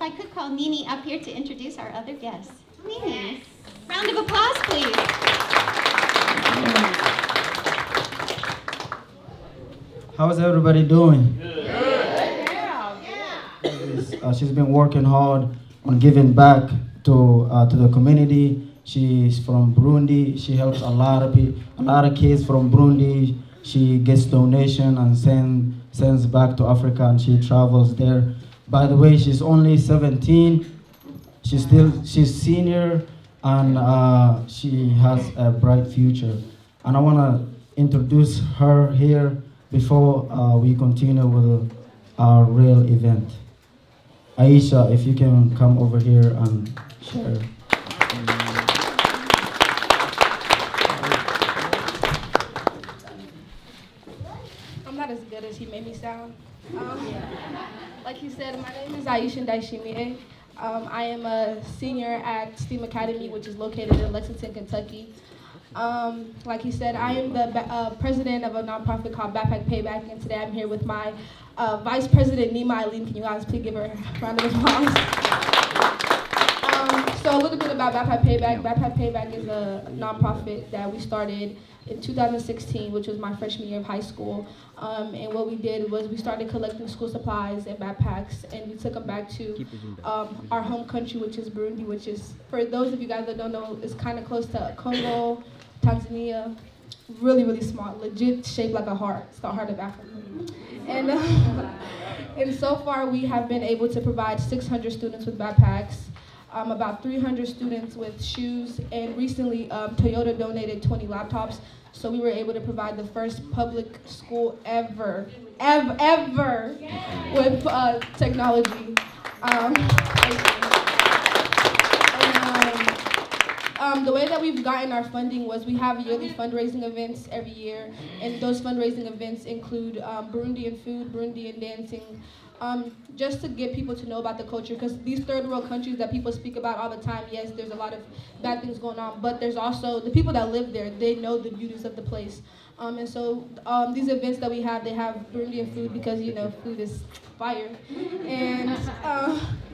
I could call Nini up here to introduce our other guests. Nini, round of applause, please. How's everybody doing? Good. She's been working hard on giving back to the community. She's from Burundi. She helps a lot of kids from Burundi. She gets donation and sends back to Africa, and she travels there. By the way, she's only 17. She's senior, and she has a bright future. And I want to introduce her here before we continue with our real event. Aisha, if you can come over here and share. I'm not as good as he made me sound. Like he said, my name is Aisha Ndaishimie. I am a senior at STEAM Academy, which is located in Lexington, Kentucky. Like he said, I am the president of a nonprofit called Backpack Payback, and today I'm here with my Vice President Nima Eileen. Can you guys please give her a round of applause? So a little bit about Backpack Payback. Backpack Payback is a nonprofit that we started in 2016, which was my freshman year of high school. And what we did was we started collecting school supplies and backpacks, and we took them back to our home country, which is Burundi, which is, for those of you guys that don't know, is kind of close to Congo, Tanzania. Really, really small, legit shaped like a heart. It's the heart of Africa. And so far we have been able to provide 600 students with backpacks, about 300 students with shoes, and recently Toyota donated 20 laptops, so we were able to provide the first public school ever with technology. The way that we've gotten our funding was we have yearly fundraising events every year, and those fundraising events include Burundian food, Burundian dancing, just to get people to know about the culture, because these third world countries that people speak about all the time, yes, there's a lot of bad things going on, but there's also the people that live there, they know the beauties of the place. And so these events that we have, they have Burundian food because, you know, food is fire. And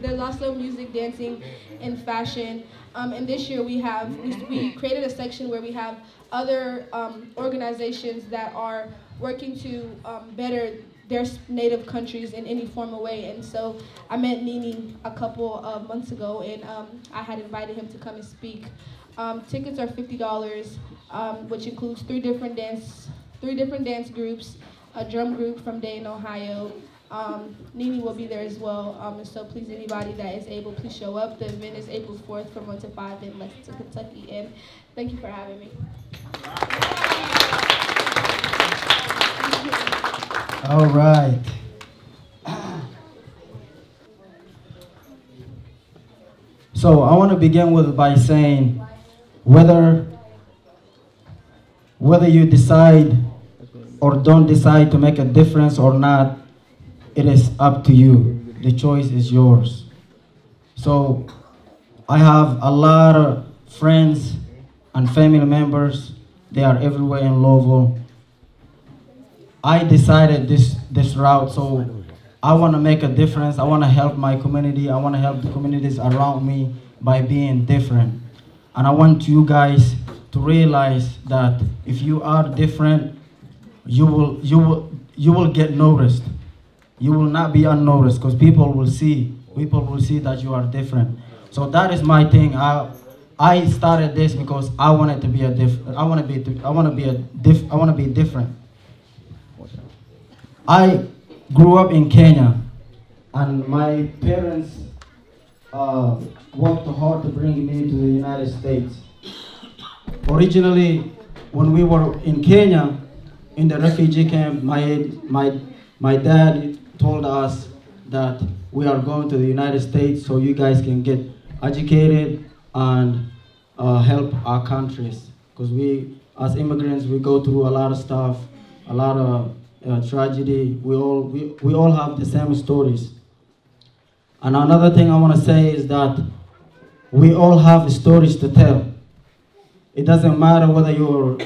there's also music, dancing, and fashion. And this year we created a section where we have other organizations that are working to better their native countries in any formal way. And so I met Nini a couple of months ago, and I had invited him to come and speak. Tickets are $50, which includes three different dance groups, a drum group from Dayton, Ohio. Nini will be there as well, and so please, anybody that is able, please show up. The event is April 4th from 1 to 5 in Lexington, Kentucky, and thank you for having me. All right. So I want to begin by saying whether you decide or don't decide to make a difference or not, it is up to you. The choice is yours. So I have a lot of friends and family members. They are everywhere in Louisville. I decided this route, so I want to make a difference. I want to help my community. I want to help the communities around me by being different. And I want you guys to realize that if you are different, you will get noticed. You will not be unnoticed, because people will see that you are different. So that is my thing. I started this because I wanted to be I want to be different. I grew up in Kenya, and my parents worked hard to bring me to the United States. Originally, when we were in Kenya, in the refugee camp, my dad told us that we are going to the United States so you guys can get educated and help our countries. Because we, as immigrants, we go through a lot of stuff, a lot of tragedy. We all have the same stories. And another thing I want to say is that we all have stories to tell. It doesn't matter whether you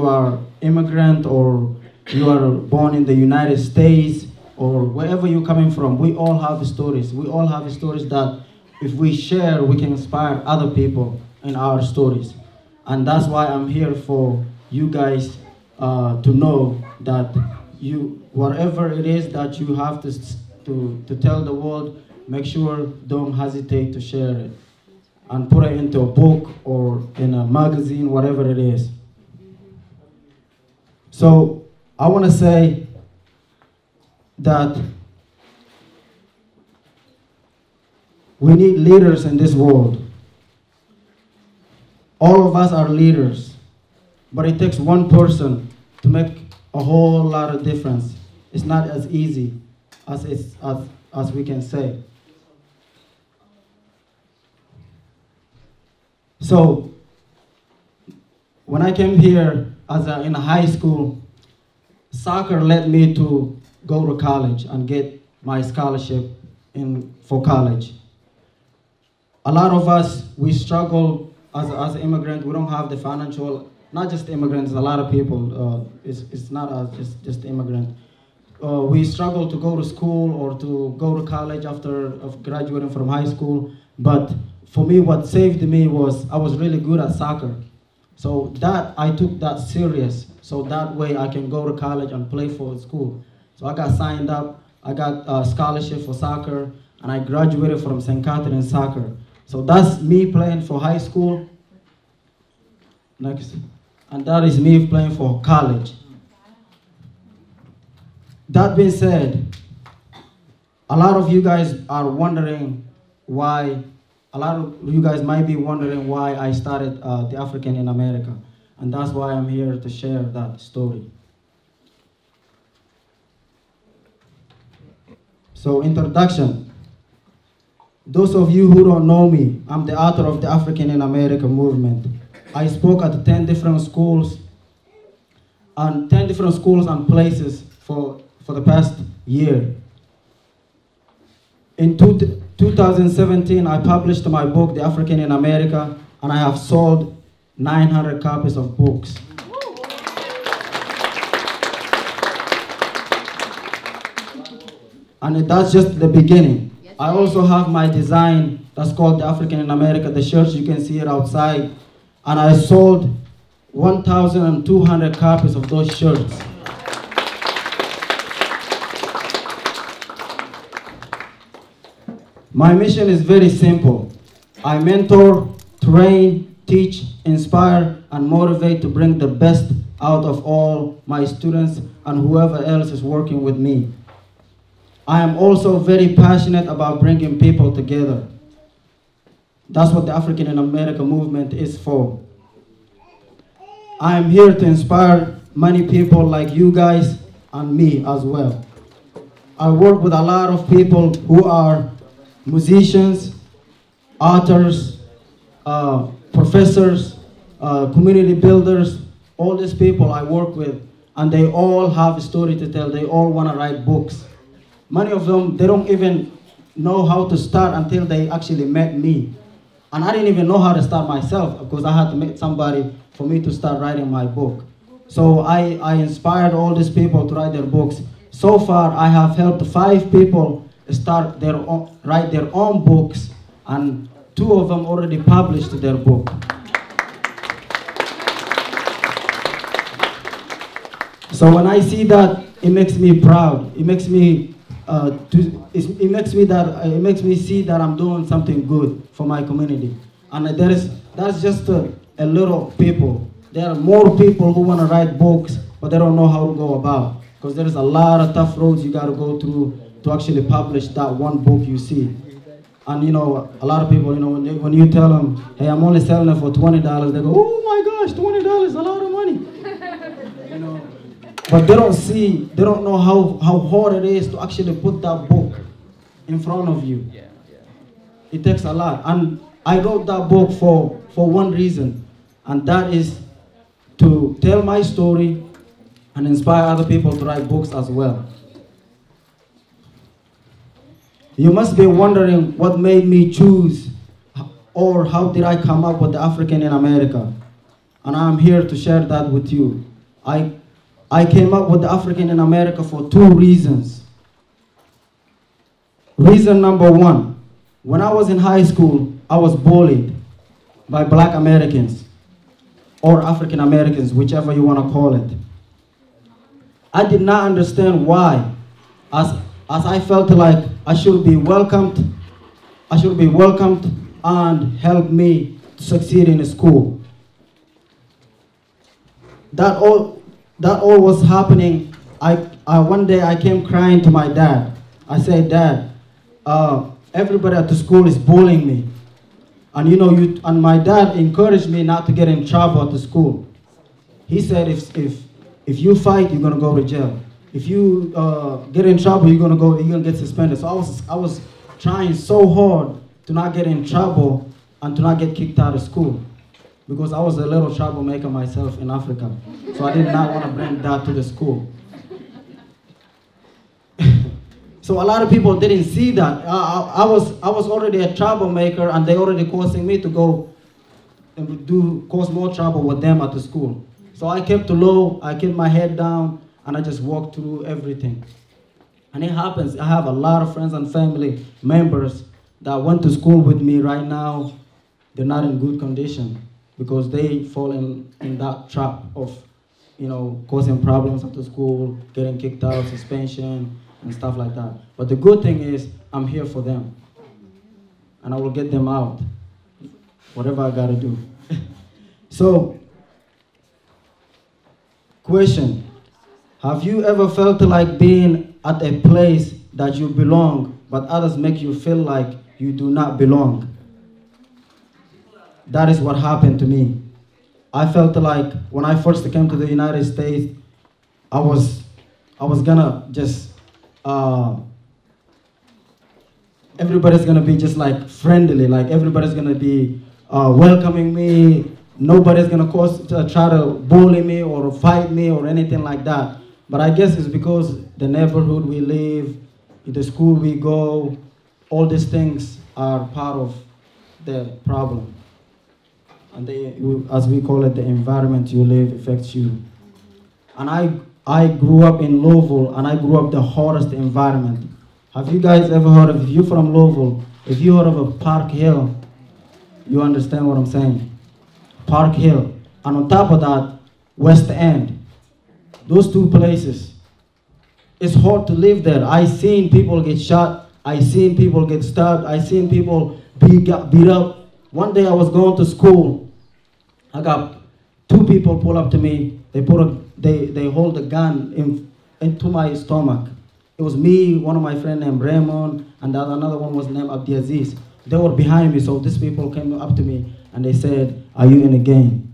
are immigrant or you are born in the United States. or wherever you're coming from, we all have stories. We all have stories that if we share, we can inspire other people in our stories. And that's why I'm here for you guys to know that whatever it is that you have to tell the world, make sure don't hesitate to share it and put it into a book or in a magazine, whatever it is. So I want to say that we need leaders in this world. All of us are leaders, but it takes one person to make a whole lot of difference. It's not as easy as we can say. So when I came here in high school, soccer led me to go to college and get my scholarship for college. A lot of us, we struggle as immigrants. We don't have the financial, not just immigrants, a lot of people, it's not just immigrant. We struggle to go to school or to go to college after graduating from high school. But for me, what saved me was I was really good at soccer. So I took that serious. So that way I can go to college and play for school. So I got signed up, I got a scholarship for soccer, and I graduated from St. Catherine soccer. So that's me playing for high school. Next. And that is me playing for college. That being said, a lot of you guys are wondering why, a lot of you guys might be wondering why I started the African in America. And that's why I'm here to share that story. So, introduction. Those of you who don't know me, I'm the author of the African in America movement. I spoke at 10 different schools and 10 different schools and places for the past year. In 2017, I published my book, The African in America, and I have sold 900 copies of books. And that's just the beginning. I also have my design that's called The African in America, the shirts, you can see it outside. And I sold 1,200 copies of those shirts. My mission is very simple. I mentor, train, teach, inspire, and motivate to bring the best out of all my students and whoever else is working with me. I am also very passionate about bringing people together. That's what the African in America movement is for. I am here to inspire many people like you guys and me as well. I work with a lot of people who are musicians, authors, professors, community builders, all these people I work with, and they all have a story to tell. They all want to write books. Many of them, they don't even know how to start until they actually met me. And I didn't even know how to start myself because I had to meet somebody for me to start writing my book. So I inspired all these people to write their books. So far, I have helped 5 people write their own books, and 2 of them already published their book. So when I see that, it makes me proud. It makes me it makes me see that I'm doing something good for my community. And that's just a little people. There are more people who want to write books, but they don't know how to go about. Because there's a lot of tough roads you got to go through to actually publish that one book you see. And you know, a lot of people, you know, when you tell them, hey, I'm only selling it for $20, they go, oh my gosh, $20 is a lot of money. You know, but they don't know how hard it is to actually put that book in front of you. It takes a lot. And I wrote that book for one reason, and that is to tell my story and inspire other people to write books as well. You must be wondering what made me choose, or how did I come up with the African in America? And I'm here to share that with you. I came up with the African in America for 2 reasons. Reason number one, when I was in high school, I was bullied by black Americans or African Americans, whichever you want to call it. I did not understand why, as I felt like I should be welcomed and help me to succeed in school. That all was happening. One day I came crying to my dad. I said, Dad, everybody at the school is bullying me. And and my dad encouraged me not to get in trouble at the school. He said, if you fight, you're gonna go to jail. If you get in trouble, you're gonna get suspended. So I was trying so hard to not get in trouble and to not get kicked out of school, because I was a little troublemaker myself in Africa. So I did not want to bring that to the school. So a lot of people didn't see that. I was already a troublemaker, and they already causing me to go and cause more trouble with them at the school. So I kept low, I kept my head down, and I just walked through everything. And it happens. I have a lot of friends and family members that went to school with me right now. They're not in good condition because they fall in that trap of, causing problems at the school, getting kicked out, suspension, and stuff like that. But the good thing is, I'm here for them. And I will get them out, whatever I gotta do. So, question, have you ever felt like being at a place that you belong, but others make you feel like you do not belong? That is what happened to me. I felt like when I first came to the United States, I was gonna just, everybody's gonna be just like friendly, like everybody's gonna be welcoming me. Nobody's gonna try to bully me or fight me or anything like that. But I guess it's because the neighborhood we live, the school we go, all these things are part of the problem. And as we call it, the environment you live affects you. And I grew up in Louisville, and I grew up the hardest environment. Have you guys ever heard of, if you're from Louisville, if you heard of a Park Hill, you understand what I'm saying? Park Hill. And on top of that, West End. Those two places. It's hard to live there. I seen people get shot. I seen people get stabbed. I seen people beat up. One day I was going to school. I got two people pull up to me. They hold a gun into my stomach. It was me, one of my friends named Raymond, and another one was named Abdiaziz. They were behind me, so these people came up to me and they said, "Are you in a gang?"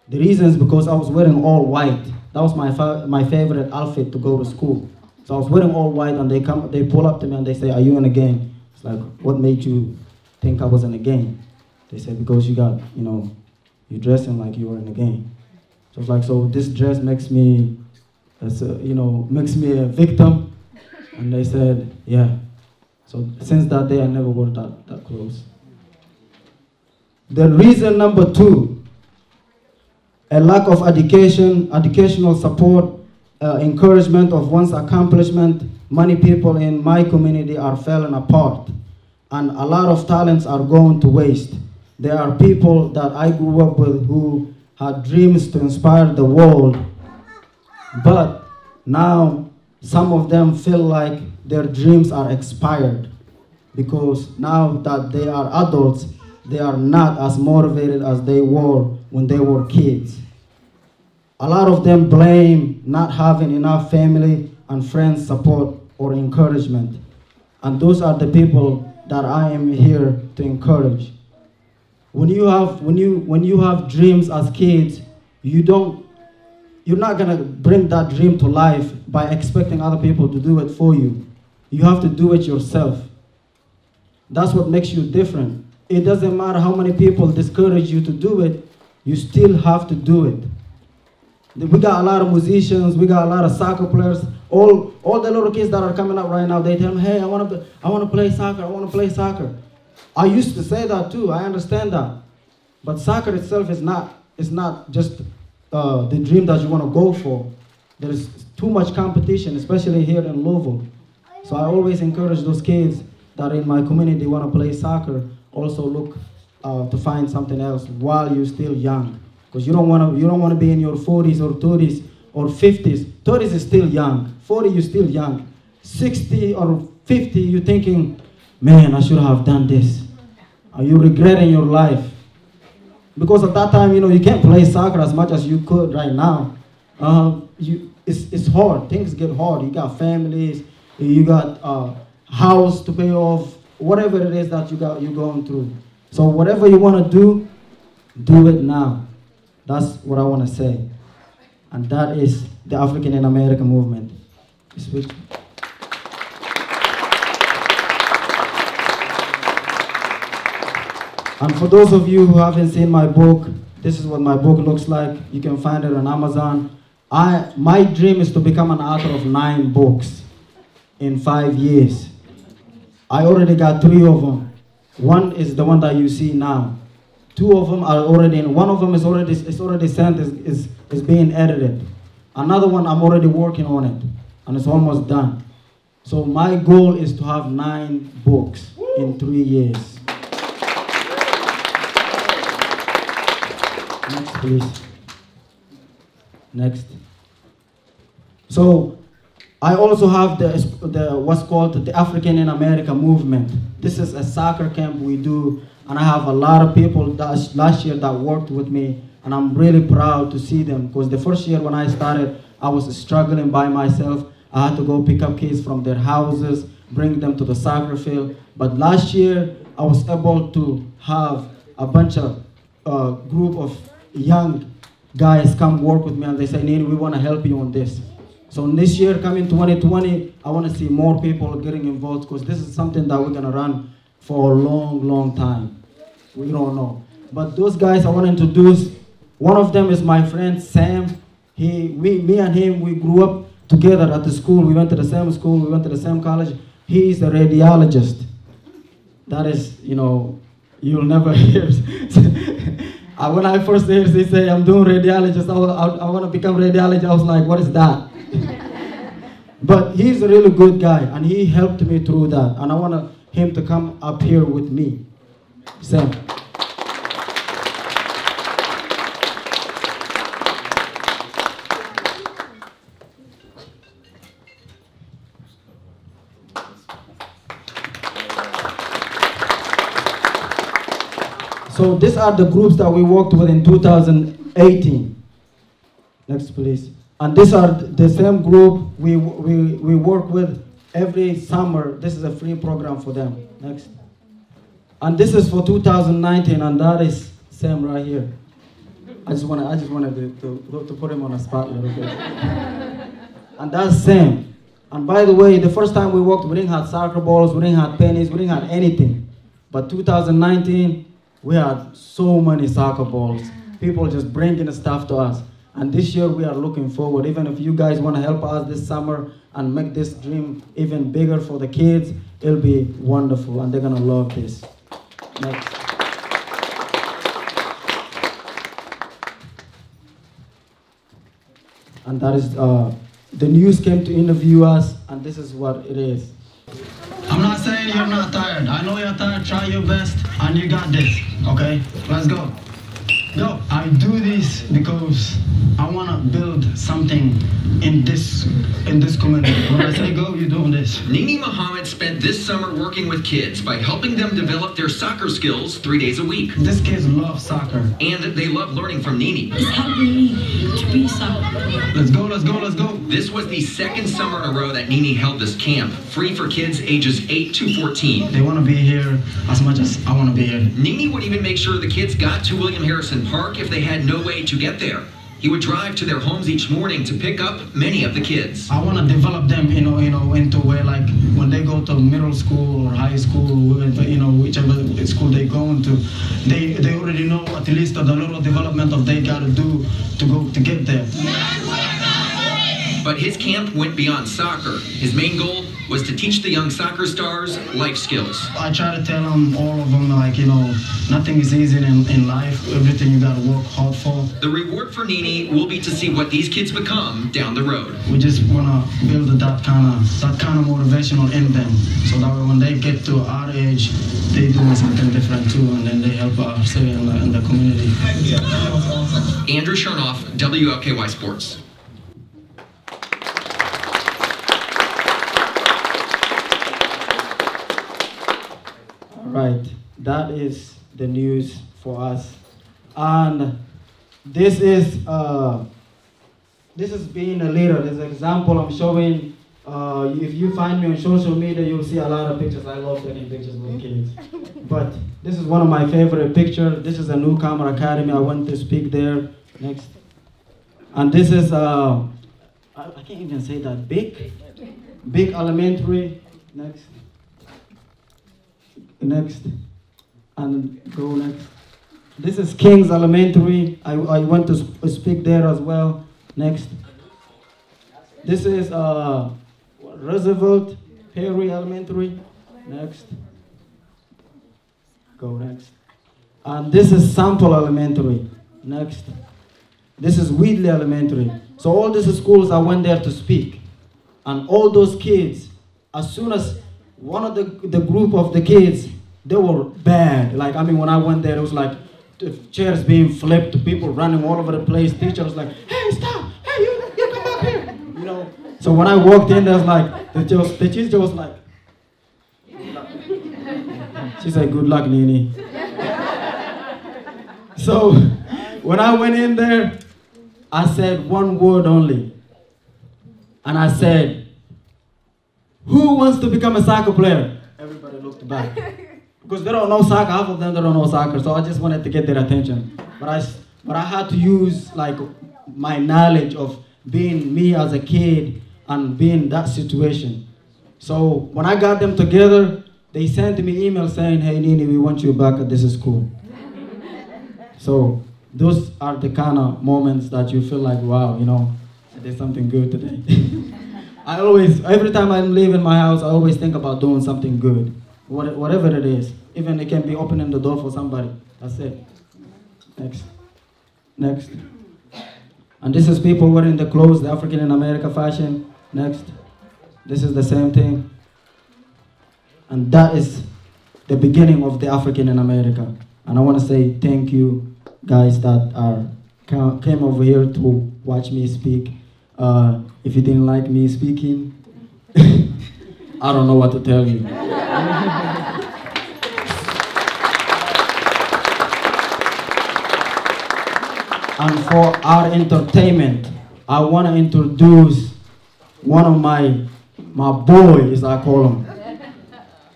The reason is because I was wearing all white. That was my favorite outfit to go to school. So I was wearing all white, and they pull up to me and they say, "Are you in a gang?" It's like, "What made you think I was in a gang?" They said, "Because you got, you're dressing like you were in a gang." So it's like, so this dress makes me, makes me a victim. And they said, yeah. So since that day, I never wore that clothes. The reason number two, a lack of educational support, encouragement of one's accomplishment. Many people in my community are falling apart, and a lot of talents are going to waste. There are people that I grew up with who had dreams to inspire the world, but now some of them feel like their dreams are expired because now that they are adults, they are not as motivated as they were when they were kids. A lot of them blame not having enough family and friends support or encouragement. And those are the people that I am here to encourage. When you have dreams as kids, you're not gonna bring that dream to life by expecting other people to do it for you. You have to do it yourself. That's what makes you different. It doesn't matter how many people discourage you to do it, you still have to do it. We got a lot of musicians, we got a lot of soccer players, all the little kids that are coming up right now, they tell me, "Hey, I want to play soccer, I want to play soccer." I used to say that too, I understand that. But soccer itself is not just the dream that you want to go for. There is too much competition, especially here in Louisville. So I always encourage those kids that in my community want to play soccer, also look to find something else while you're still young. Because you don't want to be in your 40s or 30s or 50s. 30s is still young. 40, you're still young. 60 or 50, you're thinking, man, I should have done this. Are you regretting your life? Because at that time, you can't play soccer as much as you could right now. It's hard. Things get hard. You got families. You got house to pay off. Whatever it is that you're going through. So whatever you want to do it now. That's what I want to say. And that is the African in America movement. And for those of you who haven't seen my book, this is what my book looks like. You can find it on Amazon. My dream is to become an author of 9 books in 5 years. I already got 3 of them. One is the one that you see now. 2 of them are already in. One of them is already sent, is being edited. Another one, I'm already working on it, and it's almost done. So my goal is to have 9 books in 3 years. Next, please. Next. So I also have the what's called the African in America movement. This is a soccer camp we do, and I have a lot of people last year that worked with me, and I'm really proud to see them, because the first year when I started, I was struggling by myself. I had to go pick up kids from their houses, bring them to the soccer field. But last year, I was able to have a bunch of group of young guys come work with me, and they say, Nini, we want to help you on this. So this year, coming 2020, I want to see more people getting involved, because this is something that we're going to run for a long, long time. We don't know. But those guys I want to introduce, one of them is my friend Sam. Me and him, we grew up together at the school. We went to the same school, we went to the same college. He's a radiologist. That is, you'll never hear. When I first heard he say, I'm doing radiologist, I want to become radiologist, I was like, what is that? But he's a really good guy, and he helped me through that. And I want him to come up here with me. Sam. So these are the groups that we worked with in 2018. Next, please. And these are the same group we work with every summer. This is a free program for them. Next. And this is for 2019, and that is Sam right here. I just wanted to put him on a spot a little bit. And that's Sam. And by the way, the first time we worked, we didn't have soccer balls, we didn't have pennies, we didn't have anything. But 2019, we had so many soccer balls. People just bringing the stuff to us. And this year we are looking forward. Even if you guys want to help us this summer and make this dream even bigger for the kids, it'll be wonderful, and they're gonna love this. Next. And that is, the news came to interview us, and this is what it is. I'm not saying you're not tired. I know you're tired. Try your best, and you got this. Okay, let's go. Go. I do this because I want to build something in this community. When I say go, you're doing this. Nini Muhammad spent this summer working with kids by helping them develop their soccer skills 3 days a week. These kids love soccer. And they love learning from Nini. It's helping me to be soccer. Let's go, let's go, let's go. This was the second summer in a row that Nini held this camp, free for kids ages 8 to 14. They want to be here as much as I want to be here. Nini would even make sure the kids got to William Harrison Park if they had no way to get there. He would drive to their homes each morning to pick up many of the kids. I want to develop them, into where, like, when they go to middle school or high school, whichever school they go into, they already know at least the little development of they got to do to get there. But But his camp went beyond soccer. His main goal was to teach the young soccer stars life skills. I try to tell them, all of them, like, you know, nothing is easy in life. Everything you gotta work hard for. The reward for Nini will be to see what these kids become down the road. We just wanna build that kind of motivational in them, so that way when they get to our age, they doing something different too, and then they help our city and the community. Andrew Chernoff, WLKY Sports. Right, that is the news for us, and this is being a leader. This example I'm showing. If you find me on social media, you'll see a lot of pictures. I love taking pictures with kids, but this is one of my favorite pictures. This is a Newcomer Academy. I went to speak there. Next, and this is I can't even say that. Big Elementary. Next, and go next. This is King's Elementary. I went to speak there as well. Next. This is Roosevelt Perry Elementary. Next. Go next. And this is Sample Elementary. Next. This is Wheatley Elementary. So all these schools, I went there to speak. And all those kids, as soon as one of the group of the kids, they were bad. Like, I mean, when I went there, it was like chairs being flipped, people running all over the place. Teacher was like, hey, stop, hey, you come back here. You know. So when I walked in, there was like, the teacher was like, she said, good luck, Nini. So when I went in there, I said one word only. And I said, who wants to become a soccer player? Everybody looked back. Because they don't know soccer, half of them they don't know soccer, so I just wanted to get their attention. But I had to use like my knowledge of being me as a kid and being in that situation. So when I got them together, they sent me email saying, hey Nini, we want you back at this school. So those are the kind of moments that you feel like, wow, you know, I did something good today. Every time I'm leaving my house, I always think about doing something good. Whatever it is. Even it can be opening the door for somebody. That's it. Next. And this is people wearing the clothes, the African in America fashion. Next. This is the same thing. And that is the beginning of the African in America. And I want to say thank you, guys that came over here to watch me speak. If you didn't like me speaking, I don't know what to tell you. And for our entertainment, I want to introduce one of my boys, I call him.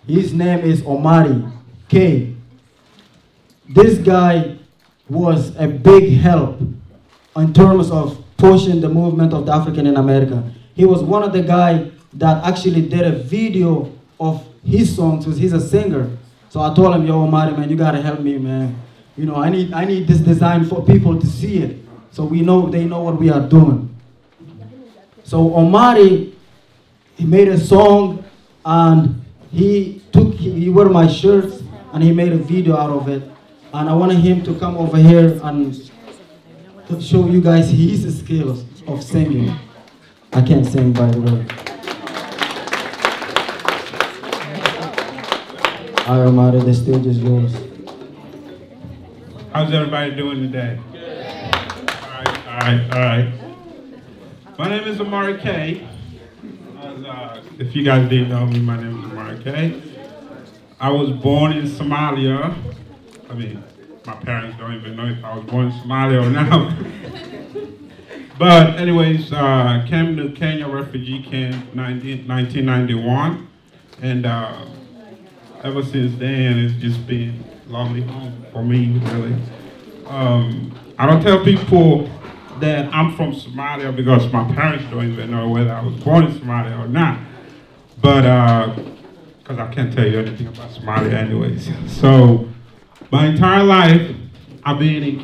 His name is Omari K. This guy was a big help in terms of pushing the movement of the African in America. He was one of the guys that actually did a video of his songs, because he's a singer. So I told him, yo, Omari, man, you gotta help me, man. You know, I need this design for people to see it, so they know what we are doing. So Omari, he made a song, and he wore my shirts, and he made a video out of it. And I wanted him to come over here and to show you guys his skills of singing. I can't sing, by the way. All right, Omari, the stage is yours. How's everybody doing today? All right. My name is Omari K. If you guys didn't know me, my name is Omari K. I was born in Somalia. I mean, my parents don't even know if I was born in Somalia or not. But anyways, came to Kenya refugee camp 1991. And ever since then, it's just been a lovely home for me, really. I don't tell people that I'm from Somalia because my parents don't even know whether I was born in Somalia or not. But, because I can't tell you anything about Somalia anyways. So, my entire life, I've been in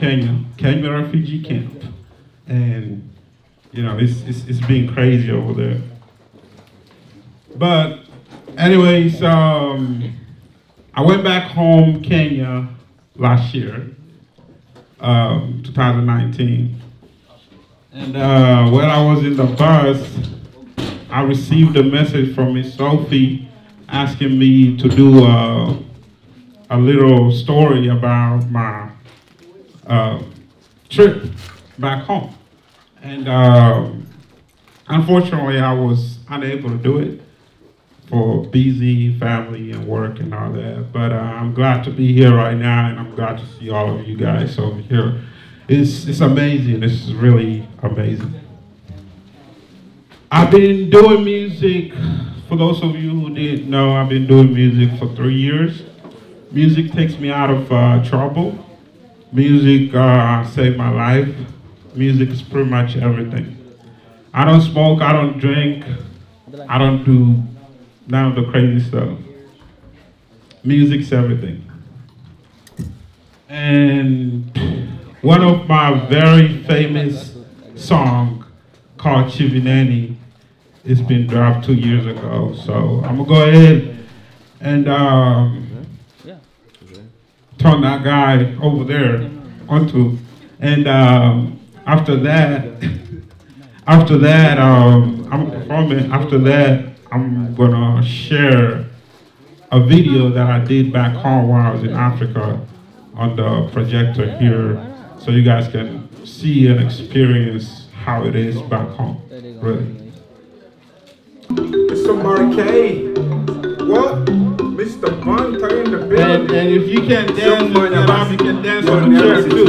Kenya refugee camp. And you know, it's been crazy over there. But anyways, I went back home, Kenya, last year, 2019. And when I was in the bus, I received a message from Miss Sophie asking me to do a little story about my trip back home. And unfortunately, I was unable to do it for busy family and work and all that. But I'm glad to be here right now, and I'm glad to see all of you guys over here. It's amazing. This is really amazing. I've been doing music, for those of you who didn't know, I've been doing music for 3 years. Music takes me out of trouble. Music saved my life. Music is pretty much everything. I don't smoke, I don't drink, I don't do none of the crazy stuff. Music's everything. And one of my very famous songs called Chivineni, it's been dropped 2 years ago. So I'm gonna go ahead and turn that guy over there onto, and after that, I'm performing. After that, I'm gonna share a video that I did back home while I was in Africa on the projector here, so you guys can see and experience how it is back home. Really. Mr. Marquet, what? Mr. Bunter in the building. And if you can dance, you can dance on the chair too.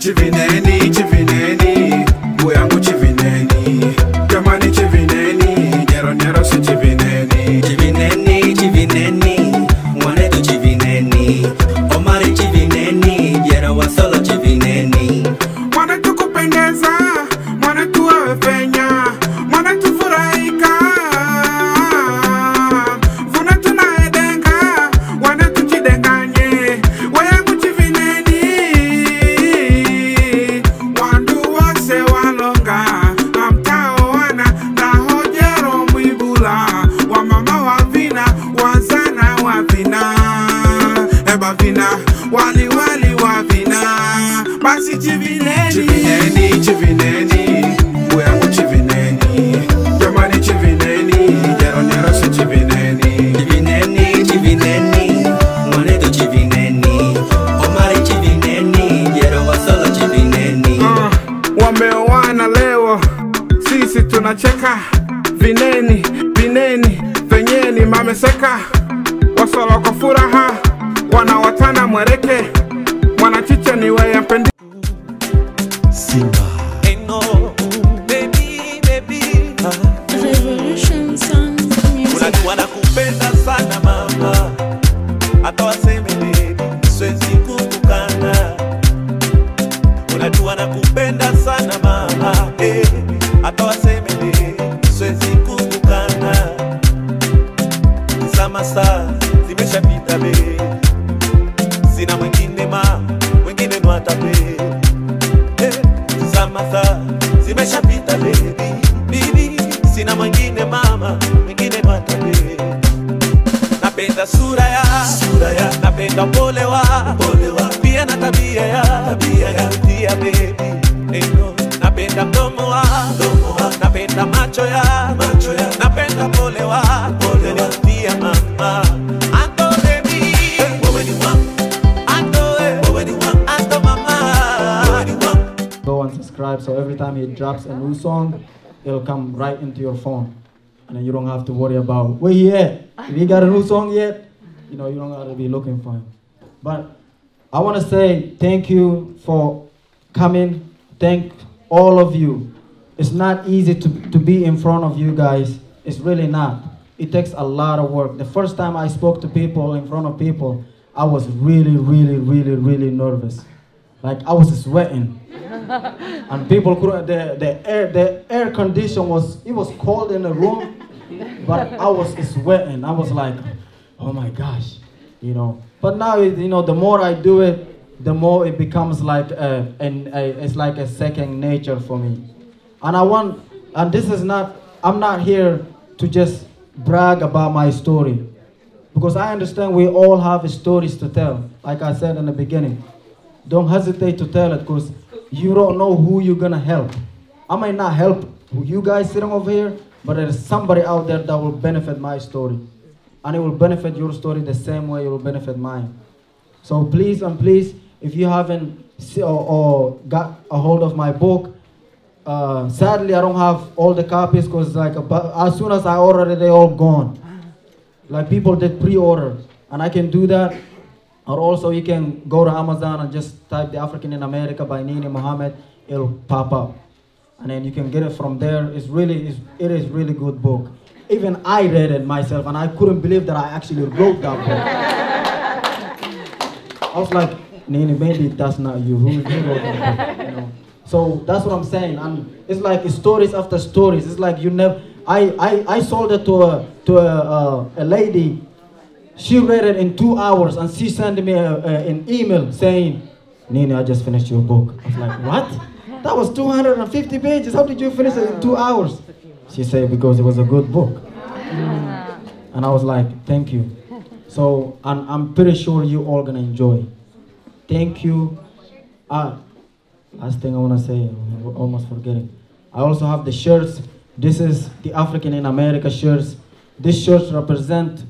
Chivineni, Chivineni, Buyangu Chivineni, Jamani Chivineni, Nero si Chivineni. Chivineni, Chivineni, Mwanetu Chivineni, Omari Chivineni, Yero Wasolo Chivineni. Mwanetu kupendeza, Mwanetu awefenya, Mwanetu furaika, Vunetu na edenga, Wanetu chidenganye, Wayangu Chivineni. Wandu wase walonga, Amtao wana, na hojero mwibula, Wamama wavina, wazana wavina, Eba vina, wali wavina, Basi Chivineni. Chivineni, Chivineni, Buyangu Chivineni, Jamani Chivineni, Nero si Chivineni. Chivineni, Chivineni, Mwanetu Chivineni, Omari Chivineni, Yero Wasolo Chivineni. Wameoana leo, sisi tunacheka. Vineni, vineni, venyeni mameseka. Wasolo kwa furaha, wanawatana mwereke. Mwanachicha ni waya mpendi. Revolution Sound Music. Unajua nakupenda sana mama, hata waseme baby, siwezi kukukana. Unajua nakupenda sana mama, hata waseme baby, siwezi kukukana. Zama saa zimeshapita baby, sina mwingine mwingine ndo atape. Zama saa zimeshapita baby, sina mwingine mama, mwingine ndo atape. Napenda sura ya, napenda pole wa, pia na tabia ya, kutia baby. Napenda mdomo wa, napenda macho ya, napenda pole wa, pia mama. Anto baby, wewe ni wangu. Go and subscribe, so every time he drops a new song, it'll come right into your phone. And then you don't have to worry about where he at. If he got a new song yet, you know, you don't got to be looking for him. But I want to say thank you for coming. Thank all of you. It's not easy to be in front of you guys. It's really not. It takes a lot of work. The first time I spoke to people in front of people, I was really nervous. Like I was sweating. And people couldn't, the air condition was cold in the room, but I was sweating. I was like, oh my gosh, you know. But now, you know, the more I do it, the more it becomes like it's like a second nature for me. And this is not, I'm not here to just brag about my story, because I understand we all have stories to tell. Like I said in the beginning, don't hesitate to tell it, because you don't know who you're gonna help. I might not help you guys sitting over here, but there's somebody out there that will benefit my story. And it will benefit your story the same way it will benefit mine. So please and please, if you haven't or got a hold of my book, sadly I don't have all the copies, because like as soon as I ordered it, they all gone. Like people did pre-order, and I can do that. Or also you can go to Amazon and just type The African in America by Nini Muhammad, it'll pop up. And then you can get it from there. It is really good book. Even I read it myself, and I couldn't believe that I actually wrote that book. I was like, Nini, maybe that's not you. Who wrote that book? You know? So that's what I'm saying. And it's like stories after stories. It's like you never. I sold it to a lady. She read it in 2 hours, and she sent me an email saying, Nini, I just finished your book. I was like, what? That was 250 pages. How did you finish it in 2 hours? She said, because it was a good book. And I was like, thank you. So I'm pretty sure you all gonna enjoy. Thank you. Last thing I wanna say, I'm almost forgetting. I also have the shirts. This is the African in America shirts. These shirts represent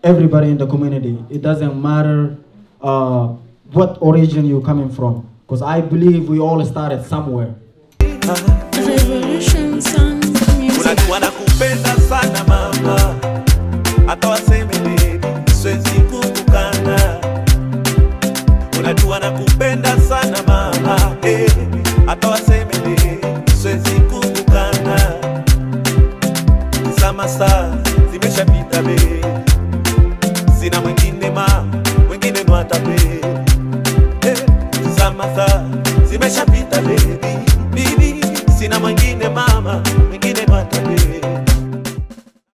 everybody in the community. It doesn't matter what origin you're coming from, because I believe we all started somewhere. Revolution Sound Music. Unajua nakupenda sana mama, hata waseme baby, siwezi kukukana. Unajua nakupenda sana mama, hata waseme baby, siwezi kukukana. Zama saa zimeshapita baby, sina mwingine mwingine ndo atape. Zama saa zimeshapita baby,